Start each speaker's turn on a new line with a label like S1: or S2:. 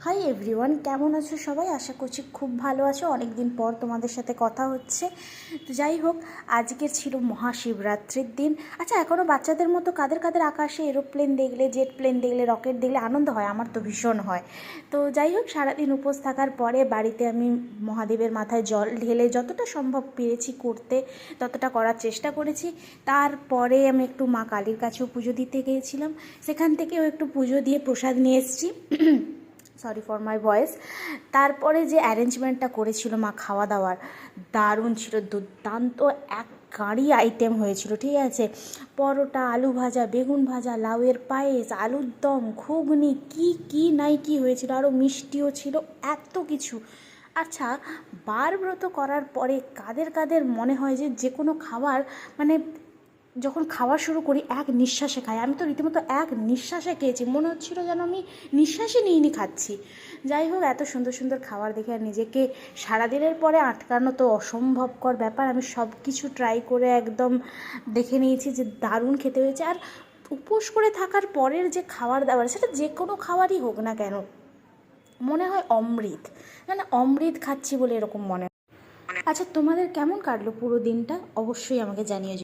S1: Hi everyone, কেমন আছো সবাই? আশা করছি খুব ভালো আছো। অনেক দিন পর তোমাদের সাথে কথা হচ্ছে। তো যাই হোক, আজকে ছিল মহাশিবরাত্রির দিন। আচ্ছা, এখনও বাচ্চাদের মতো কাদের কাদের আকাশে এরোপ্লেন দেখলে, জেট প্লেন দেখলে, রকেট দেখলে আনন্দ হয়? আমার তো ভীষণ হয়। তো যাই হোক, সারাদিন উপোস থাকার পরে বাড়িতে আমি মহাদেবের মাথায় জল ঢেলে যতটা সম্ভব পেরেছি করতে, ততটা করার চেষ্টা করেছি। তারপরে আমি একটু মা কালীর কাছেও পুজো দিতে গিয়েছিলাম। সেখান থেকেও একটু পুজো দিয়ে প্রসাদ নিয়ে এসেছি। Sorry for my voice. তারপরে যে অ্যারেঞ্জমেন্টটা করেছিল মা খাওয়া দাওয়ার, দারুণ ছিল, দুর্দান্ত এক গাড়ি আইটেম হয়েছিল, ঠিক আছে। পরোটা, আলু ভাজা, বেগুন ভাজা, লাউয়ের পায়েস, আলুর দম, ঘুগনি, কি নাই কি হয়েছিল, আরও মিষ্টিও ছিল, এত কিছু। আচ্ছা, বারব্রত করার পরে কাদের কাদের মনে হয় যে যে কোনো খাবার মানে যখন খাওয়া শুরু করি এক নিঃশ্বাসে খাই? আমি তো রীতিমতো এক নিঃশ্বাসে খেয়েছি, মনে হচ্ছিলো যেন আমি নিঃশ্বাসই নিয়ে খাচ্ছি। যাই হোক, এত সুন্দর সুন্দর খাবার দেখে আর নিজেকে সারাদিনের পরে আটকানো তো অসম্ভবকর ব্যাপার। আমি সব কিছু ট্রাই করে একদম দেখে নিয়েছি যে দারুণ খেতে হয়েছে। আর উপোস করে থাকার পরের যে খাবার দাবার, সেটা যে কোনো খাবারই হোক না কেন, মনে হয় অমৃত, মানে অমৃত খাচ্ছি বলে এরকম মনে হয়। আচ্ছা, তোমাদের কেমন কাটলো পুরো দিনটা? অবশ্যই আমাকে জানিয়ে